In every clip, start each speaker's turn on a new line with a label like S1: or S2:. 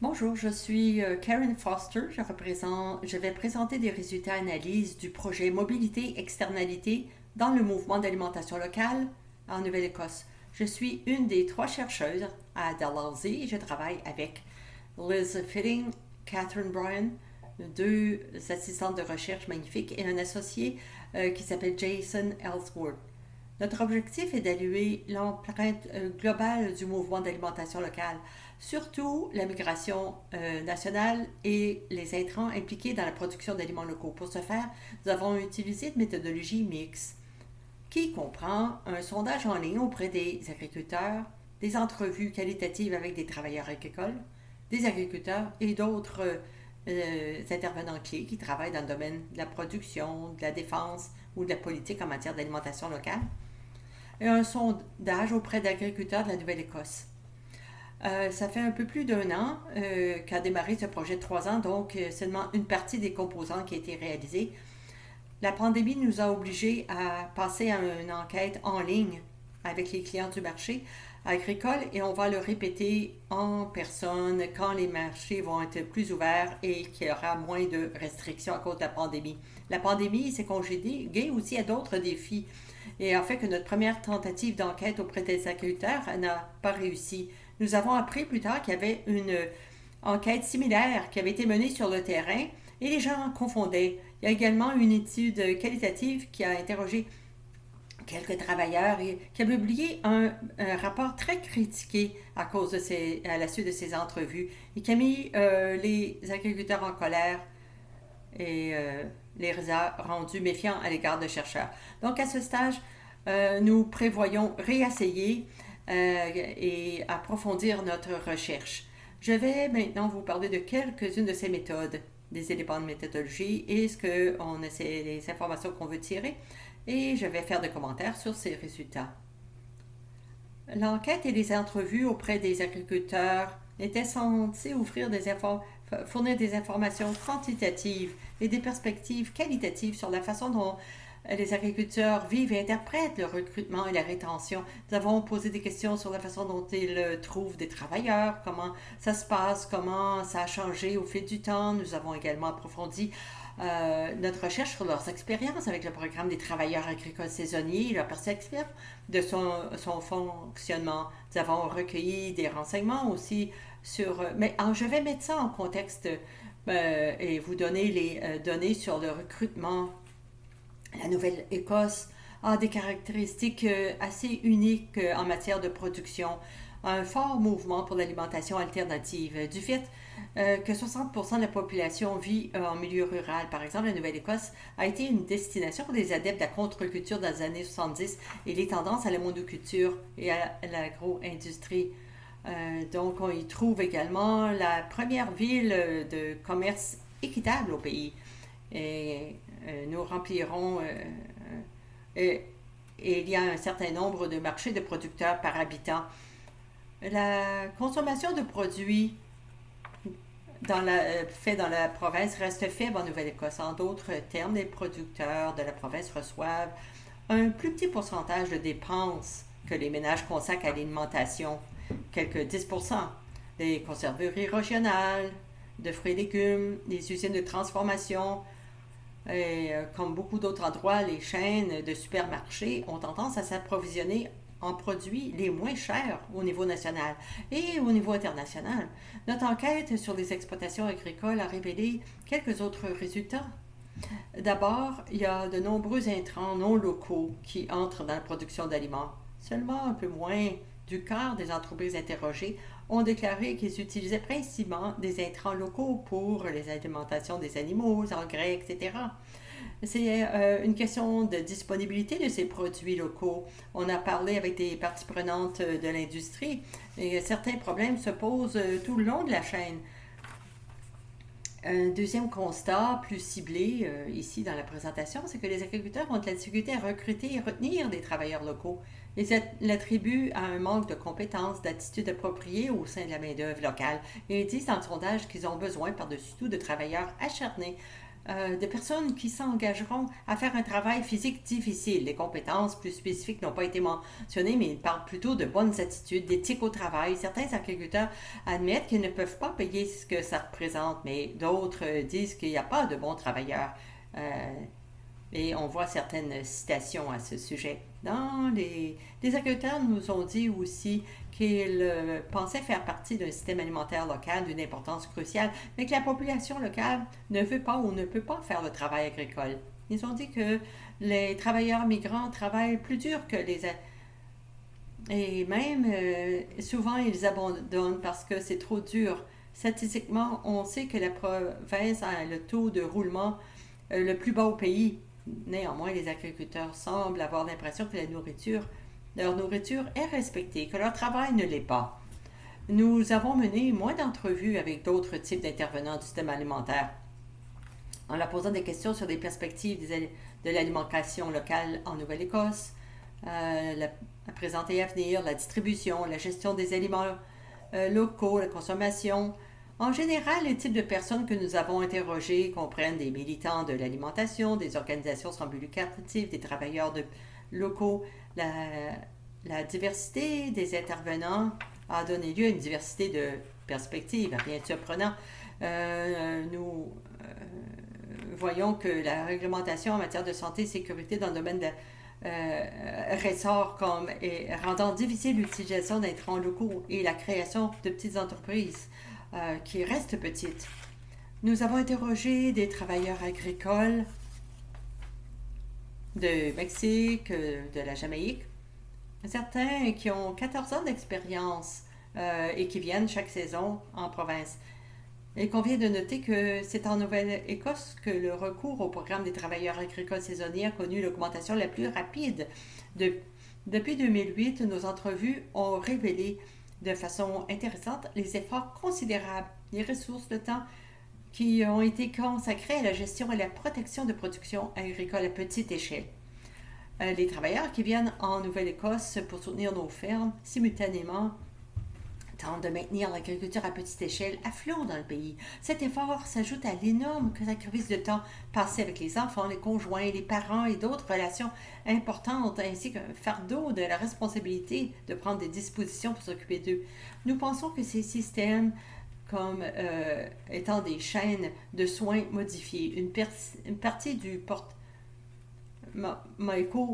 S1: Bonjour, je suis Karen Foster. Je vais présenter des résultats analyses du projet Mobilité Externalité dans le mouvement d'alimentation locale en Nouvelle-Écosse. Je suis une des trois chercheuses à Dalhousie et je travaille avec Liz Fitting, Catherine Bryan, deux assistantes de recherche magnifiques et un associé qui s'appelle Jason Ellsworth. Notre objectif est d'évaluer l'empreinte globale du mouvement d'alimentation locale, surtout la migration nationale et les intrants impliqués dans la production d'aliments locaux. Pour ce faire, nous avons utilisé une méthodologie mixte qui comprend un sondage en ligne auprès des agriculteurs, des entrevues qualitatives avec des travailleurs agricoles, des agriculteurs et d'autres intervenants clés qui travaillent dans le domaine de la production, de la défense ou de la politique en matière d'alimentation locale, et un sondage auprès d'agriculteurs de la Nouvelle-Écosse. Ça fait un peu plus d'un an qu'a démarré ce projet de 3 ans, donc seulement une partie des composants qui a été réalisée. La pandémie nous a obligés à passer à une enquête en ligne avec les clients du marché agricole et on va le répéter en personne quand les marchés vont être plus ouverts et qu'il y aura moins de restrictions à cause de la pandémie. La pandémie s'est conjuguée aussi à d'autres défis et a fait que notre première tentative d'enquête auprès des agriculteurs n'a pas réussi. Nous avons appris plus tard qu'il y avait une enquête similaire qui avait été menée sur le terrain et les gens confondaient. Il y a également une étude qualitative qui a interrogé quelques travailleurs et qui a publié un rapport très critiqué à la suite de ces entrevues et qui a mis les agriculteurs en colère et les a rendus méfiants à l'égard de chercheurs. Donc à ce stage, nous prévoyons réessayer et approfondir notre recherche. Je vais maintenant vous parler de quelques-unes de ces méthodes, des éléments de méthodologie et les informations qu'on veut tirer, et je vais faire des commentaires sur ces résultats. L'enquête et les entrevues auprès des agriculteurs étaient censées fournir des informations quantitatives et des perspectives qualitatives sur la façon dont les agriculteurs vivent et interprètent le recrutement et la rétention. Nous avons posé des questions sur la façon dont ils trouvent des travailleurs, comment ça se passe, comment ça a changé au fil du temps. Nous avons également approfondi notre recherche sur leurs expériences avec le programme des travailleurs agricoles saisonniers, leur perception de son fonctionnement. Nous avons recueilli des renseignements aussi sur... Mais je vais mettre ça en contexte et vous donner les données sur le recrutement. La Nouvelle-Écosse a des caractéristiques assez uniques en matière de production, un fort mouvement pour l'alimentation alternative, du fait que 60% de la population vit en milieu rural. Par exemple, la Nouvelle-Écosse a été une destination pour les adeptes de la contre-culture dans les années 70 et les tendances à la monoculture et à l'agro-industrie. Donc, on y trouve également la première ville de commerce équitable au pays. Et nous remplirons et il y a un certain nombre de marchés de producteurs par habitant. La consommation de produits faits dans la province reste faible en Nouvelle-Écosse. En d'autres termes, les producteurs de la province reçoivent un plus petit pourcentage de dépenses que les ménages consacrent à l'alimentation, quelques 10%. Les conserveries régionales de fruits et légumes, les usines de transformation, et comme beaucoup d'autres endroits, les chaînes de supermarchés ont tendance à s'approvisionner en produits les moins chers au niveau national et au niveau international. Notre enquête sur les exploitations agricoles a révélé quelques autres résultats. D'abord, il y a de nombreux intrants non locaux qui entrent dans la production d'aliments. Seulement un peu moins du quart des entreprises interrogées ont déclaré qu'ils utilisaient principalement des intrants locaux pour les alimentations des animaux, les engrais, etc. C'est une question de disponibilité de ces produits locaux. On a parlé avec des parties prenantes de l'industrie et certains problèmes se posent tout le long de la chaîne. Un deuxième constat, plus ciblé ici dans la présentation, c'est que les agriculteurs ont de la difficulté à recruter et retenir des travailleurs locaux. Ils l'attribuent à un manque de compétences, d'attitudes appropriées au sein de la main-d'œuvre locale. Et ils disent dans le sondage qu'ils ont besoin, par-dessus tout, de travailleurs acharnés de personnes qui s'engageront à faire un travail physique difficile. Les compétences plus spécifiques n'ont pas été mentionnées, mais ils parlent plutôt de bonnes attitudes, d'éthique au travail. Certains agriculteurs admettent qu'ils ne peuvent pas payer ce que ça représente, mais d'autres disent qu'il n'y a pas de bons travailleurs. Et on voit certaines citations à ce sujet. Les agriculteurs nous ont dit aussi qu'ils pensaient faire partie d'un système alimentaire local d'une importance cruciale, mais que la population locale ne veut pas ou ne peut pas faire le travail agricole. Ils ont dit que les travailleurs migrants travaillent plus dur que les... Et même, souvent, ils abandonnent parce que c'est trop dur. Statistiquement, on sait que la province a le taux de roulement le plus bas au pays. Néanmoins, les agriculteurs semblent avoir l'impression que leur nourriture est respectée, que leur travail ne l'est pas. Nous avons mené moins d'entrevues avec d'autres types d'intervenants du système alimentaire, en leur posant des questions sur les perspectives de l'alimentation locale en Nouvelle-Écosse, la présente et à venir, la distribution, la gestion des aliments locaux, la consommation. En général, les types de personnes que nous avons interrogées comprennent des militants de l'alimentation, des organisations sans but lucratif, des travailleurs locaux. La diversité des intervenants a donné lieu à une diversité de perspectives, rien de surprenant. Nous voyons que la réglementation en matière de santé et sécurité dans le domaine de ressort comme rendant difficile l'utilisation d'intrants locaux et la création de petites entreprises qui restent petites. Nous avons interrogé des travailleurs agricoles de Mexique, de la Jamaïque, certains qui ont 14 ans d'expérience et qui viennent chaque saison en province. Il convient de noter que c'est en Nouvelle-Écosse que le recours au programme des travailleurs agricoles saisonniers a connu l'augmentation la plus rapide. Depuis 2008, nos entrevues ont révélé de façon intéressante les efforts considérables, les ressources, le temps qui ont été consacrés à la gestion et la protection de production agricole à petite échelle. Les travailleurs qui viennent en Nouvelle-Écosse pour soutenir nos fermes simultanément tentent de maintenir l'agriculture à petite échelle à flot dans le pays. Cet effort s'ajoute à l'énorme sacrifice de temps passé avec les enfants, les conjoints, les parents et d'autres relations importantes, ainsi qu'un fardeau de la responsabilité de prendre des dispositions pour s'occuper d'eux. Nous pensons que ces systèmes, comme étant des chaînes de soins modifiées, une partie du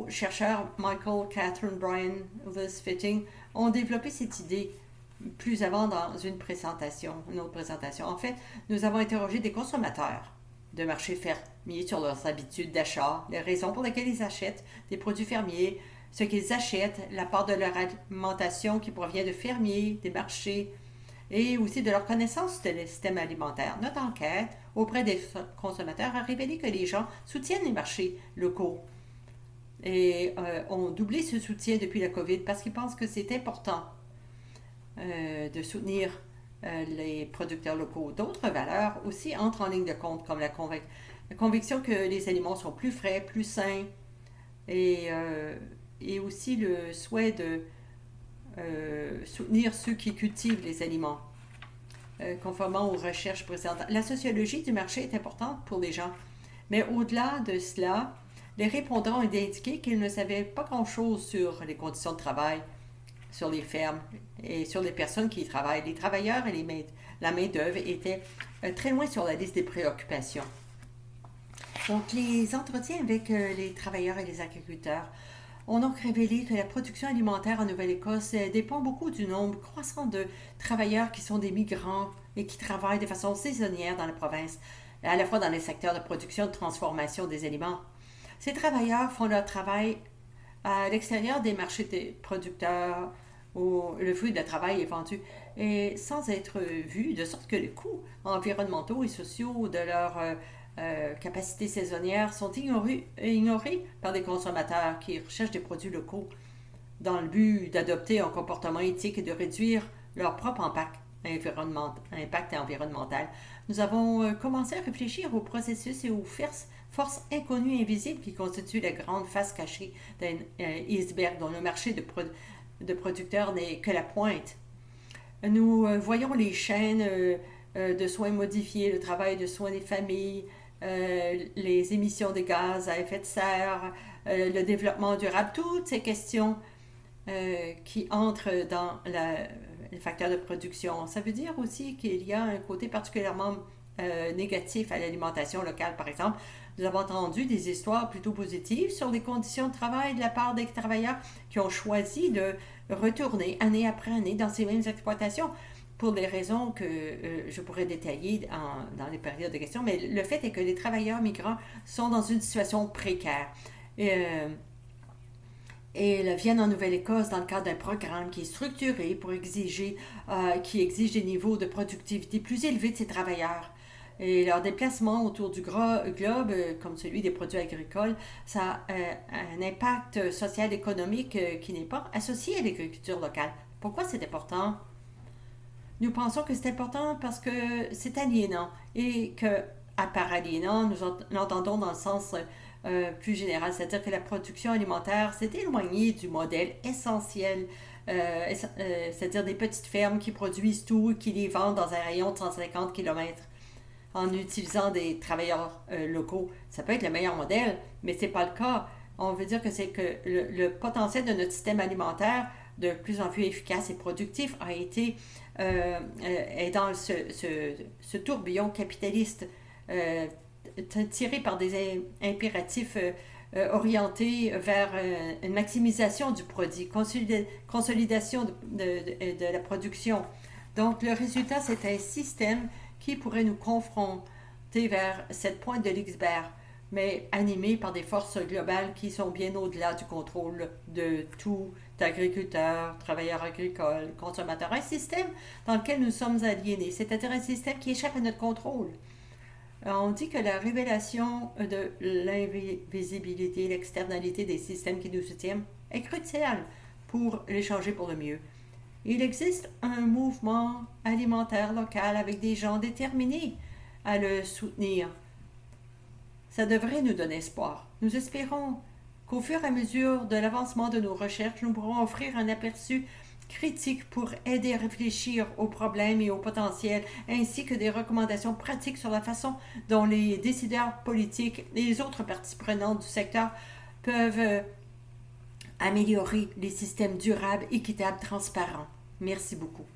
S1: chercheur Michael, Catherine, Brian, Liz Fitting ont développé cette idée plus avant dans une autre présentation. En fait, nous avons interrogé des consommateurs de marchés fermiers sur leurs habitudes d'achat, les raisons pour lesquelles ils achètent des produits fermiers, ce qu'ils achètent, la part de leur alimentation qui provient de fermiers, des marchés, et aussi de leur connaissance de le système alimentaire. Notre enquête auprès des consommateurs a révélé que les gens soutiennent les marchés locaux et ont doublé ce soutien depuis la COVID parce qu'ils pensent que c'est important de soutenir les producteurs locaux. D'autres valeurs aussi entrent en ligne de compte, comme la conviction que les aliments sont plus frais, plus sains, et aussi le souhait de soutenir ceux qui cultivent les aliments, conformément aux recherches précédentes. La sociologie du marché est importante pour les gens, mais au-delà de cela, les répondants ont indiqué qu'ils ne savaient pas grand-chose sur les conditions de travail, sur les fermes et sur les personnes qui y travaillent. Les travailleurs et la main-d'œuvre étaient très loin sur la liste des préoccupations. Donc, les entretiens avec les travailleurs et les agriculteurs ont donc révélé que la production alimentaire en Nouvelle-Écosse dépend beaucoup du nombre croissant de travailleurs qui sont des migrants et qui travaillent de façon saisonnière dans la province, à la fois dans les secteurs de production et de transformation des aliments. Ces travailleurs font leur travail à l'extérieur des marchés des producteurs où le fruit de travail est vendu et sans être vu, de sorte que les coûts environnementaux et sociaux de leur capacités saisonnières sont ignorés par les consommateurs qui recherchent des produits locaux dans le but d'adopter un comportement éthique et de réduire leur propre impact environnemental. Nous avons commencé à réfléchir aux processus et aux forces inconnues et invisibles qui constituent la grande face cachée d'un iceberg dont le marché de producteurs n'est que la pointe. Nous voyons les chaînes de soins modifiés, le travail de soins des familles, les émissions de gaz à effet de serre, le développement durable, toutes ces questions qui entrent dans les facteurs de production. Ça veut dire aussi qu'il y a un côté particulièrement négatif à l'alimentation locale, par exemple. Nous avons entendu des histoires plutôt positives sur les conditions de travail de la part des travailleurs qui ont choisi de retourner année après année dans ces mêmes exploitations pour des raisons que je pourrais détailler dans les périodes de questions, mais le fait est que les travailleurs migrants sont dans une situation précaire. Et viennent en Nouvelle-Écosse dans le cadre d'un programme qui est structuré pour qui exige des niveaux de productivité plus élevés de ces travailleurs. Et leur déplacement autour du globe, comme celui des produits agricoles, ça a un impact social et économique qui n'est pas associé à l'agriculture locale. Pourquoi c'est important? Nous pensons que c'est important parce que c'est aliénant et que, à part aliénant, nous l'entendons dans le sens plus général, c'est-à-dire que la production alimentaire s'est éloignée du modèle essentiel, c'est-à-dire des petites fermes qui produisent tout et qui les vendent dans un rayon de 150 km en utilisant des travailleurs locaux. Ça peut être le meilleur modèle, mais ce n'est pas le cas. On veut dire que c'est que le potentiel de notre système alimentaire, de plus en plus efficace et productif, est dans ce tourbillon capitaliste tiré par des impératifs orientés vers une maximisation du produit, consolidation de la production. Donc, le résultat, c'est un système qui pourrait nous confronter vers cette pointe de l'iceberg, mais animé par des forces globales qui sont bien au-delà du contrôle de tout agriculteur, travailleur agricole, consommateur. Un système dans lequel nous sommes aliénés, c'est-à-dire un système qui échappe à notre contrôle. On dit que la révélation de l'invisibilité, l'externalité des systèmes qui nous soutiennent est cruciale pour les changer pour le mieux. Il existe un mouvement alimentaire local avec des gens déterminés à le soutenir. Ça devrait nous donner espoir. Nous espérons qu'au fur et à mesure de l'avancement de nos recherches, nous pourrons offrir un aperçu critique pour aider à réfléchir aux problèmes et aux potentiels, ainsi que des recommandations pratiques sur la façon dont les décideurs politiques et les autres parties prenantes du secteur peuvent améliorer les systèmes durables, équitables, transparents. Merci beaucoup.